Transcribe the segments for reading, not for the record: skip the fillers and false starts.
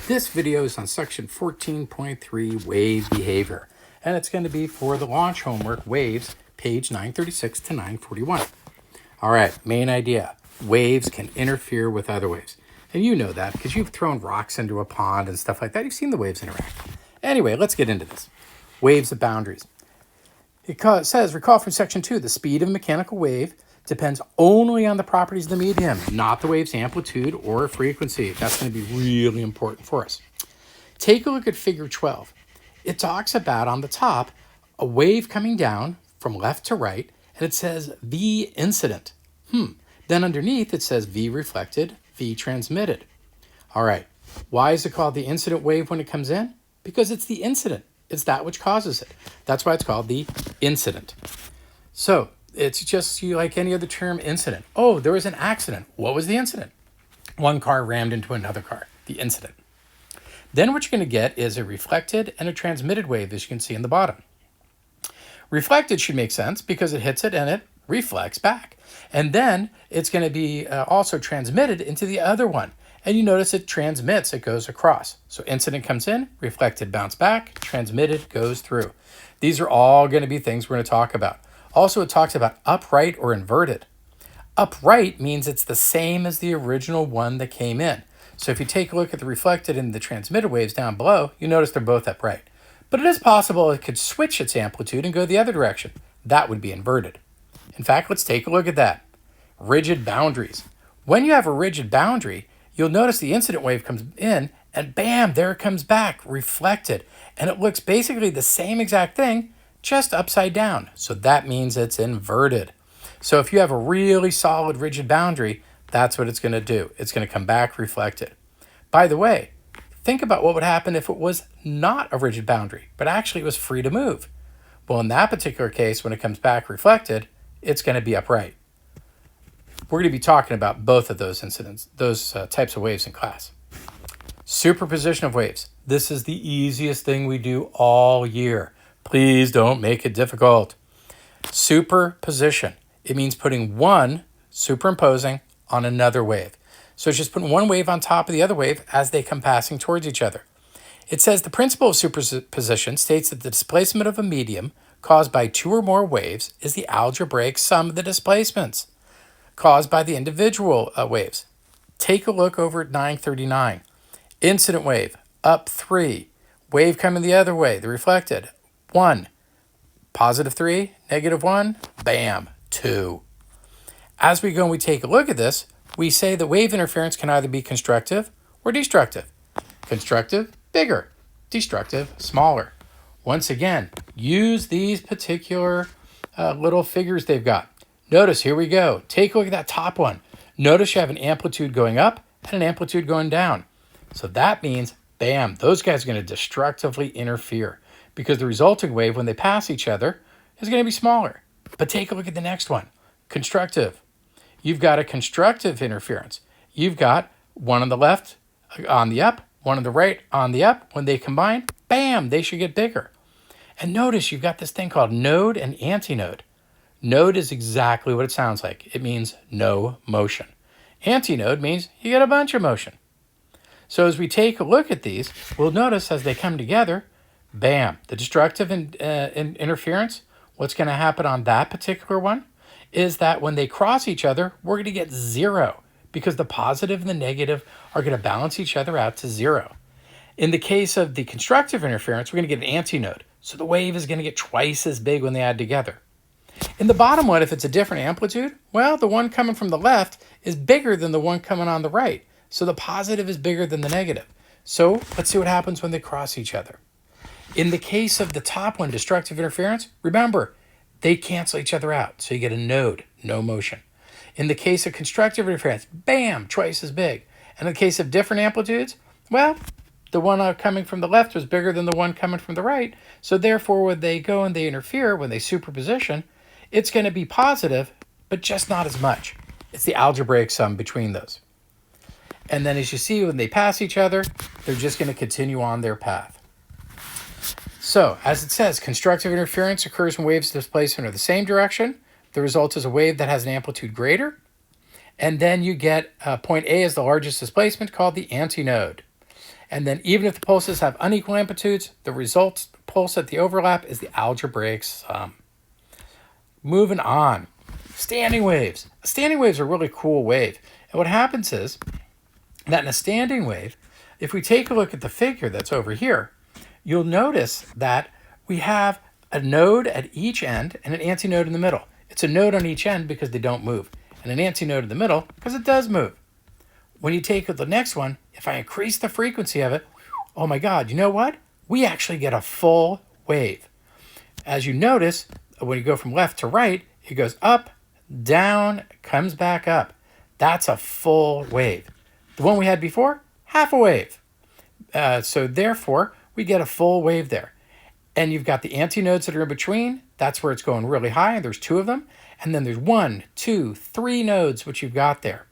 This video is on section 14.3 wave behavior, and it's going to be for the launch homework waves, page 936 to 941. All right, main idea. Waves can interfere with other waves. And you know that because you've thrown rocks into a pond and stuff like that. You've seen the waves interact. Anyway, let's get into this. Waves of boundaries. It says, recall from section 2, the speed of a mechanical wave depends only on the properties of the medium, not the wave's amplitude or frequency. That's going to be really important for us. Take a look at figure 12. It talks about, on the top, a wave coming down from left to right, and it says V incident. Then underneath, it says V reflected, V transmitted. All right, why is it called the incident wave when it comes in? Because it's the incident. It's that which causes it. That's why it's called the incident. So it's just like any other term, incident. Oh, there was an accident. What was the incident? One car rammed into another car, the incident. Then what you're going to get is a reflected and a transmitted wave, as you can see in the bottom. Reflected should make sense because it hits it and it reflects back. And then it's going to be also transmitted into the other one. And you notice it transmits, it goes across. So incident comes in, reflected, bounce back, transmitted, goes through. These are all going to be things we're going to talk about. Also, it talks about upright or inverted. Upright means it's the same as the original one that came in. So if you take a look at the reflected and the transmitted waves down below, you notice they're both upright. But it is possible it could switch its amplitude and go the other direction. That would be inverted. In fact, let's take a look at that. Rigid boundaries. When you have a rigid boundary, you'll notice the incident wave comes in and bam, there it comes back, reflected. And it looks basically the same exact thing, just upside down. So that means it's inverted. So if you have a really solid rigid boundary, that's what it's going to do. It's going to come back reflected. By the way, think about what would happen if it was not a rigid boundary, but actually it was free to move. Well, in that particular case, when it comes back reflected, it's going to be upright. We're going to be talking about both of those incidents, those types of waves in class. Superposition of waves. This is the easiest thing we do all year. Please don't make it difficult. Superposition. It means putting one, superimposing, on another wave. So it's just putting one wave on top of the other wave as they come passing towards each other. It says the principle of superposition states that the displacement of a medium caused by two or more waves is the algebraic sum of the displacements caused by the individual waves. Take a look over at 939. Incident wave, up 3. Wave coming the other way, the reflected, 1. Positive 3, negative 1, bam, 2. As we go and we take a look at this, we say that wave interference can either be constructive or destructive. Constructive, bigger. Destructive, smaller. Once again, use these particular little figures they've got. Notice, here we go. Take a look at that top one. Notice you have an amplitude going up and an amplitude going down. So that means, bam, those guys are going to destructively interfere because the resulting wave, when they pass each other, is going to be smaller. But take a look at the next one. Constructive. You've got a constructive interference. You've got one on the left on the up, one on the right on the up. When they combine, bam, they should get bigger. And notice you've got this thing called node and antinode. Node is exactly what it sounds like. It means no motion. Antinode means you get a bunch of motion. So as we take a look at these, we'll notice as they come together, bam, the destructive interference, what's going to happen on that particular one is that when they cross each other, we're going to get 0 because the positive and the negative are going to balance each other out to 0. In the case of the constructive interference, we're going to get an antinode. So the wave is going to get twice as big when they add together. In the bottom one, if it's a different amplitude, well, the one coming from the left is bigger than the one coming on the right. So the positive is bigger than the negative. So let's see what happens when they cross each other. In the case of the top one, destructive interference, remember, they cancel each other out. So you get a node, no motion. In the case of constructive interference, bam, twice as big. And in the case of different amplitudes, well, the one coming from the left was bigger than the one coming from the right. So therefore, when they go and they interfere, when they superposition, it's going to be positive, but just not as much. It's the algebraic sum between those. And then as you see, when they pass each other, they're just going to continue on their path. So, as it says, constructive interference occurs when waves of displacement are the same direction. The result is a wave that has an amplitude greater. And then you get point A as the largest displacement called the antinode. And then even if the pulses have unequal amplitudes, the result pulse at the overlap is the algebraic sum. Moving on. Standing waves. Standing waves are a really cool wave. And what happens is that in a standing wave, if we take a look at the figure that's over here, you'll notice that we have a node at each end and an antinode in the middle. It's a node on each end because they don't move, and an antinode in the middle because it does move. When you take the next one, if I increase the frequency of it, oh my God, you know what? We actually get a full wave. As you notice, when you go from left to right, it goes up, down, comes back up. That's a full wave. The one we had before, half a wave. So therefore, we get a full wave there. And you've got the antinodes that are in between. That's where it's going really high, and there's 2 of them. And then there's 1, 2, 3 nodes, which you've got there.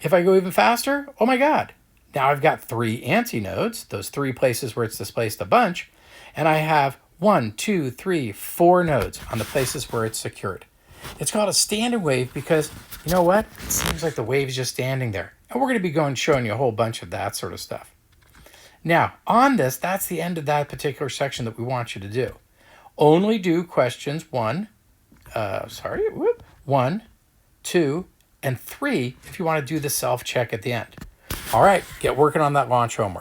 If I go even faster, oh my God. Now I've got 3 antinodes, those 3 places where it's displaced a bunch. And I have 1, 2, 3, 4 nodes on the places where it's secured. It's called a standing wave because, you know what? It seems like the wave is just standing there. And we're going to be showing you a whole bunch of that sort of stuff. Now, on this, that's the end of that particular section that we want you to do. Only do questions 1, 2, and 3 if you want to do the self-check at the end. All right, get working on that launch homework.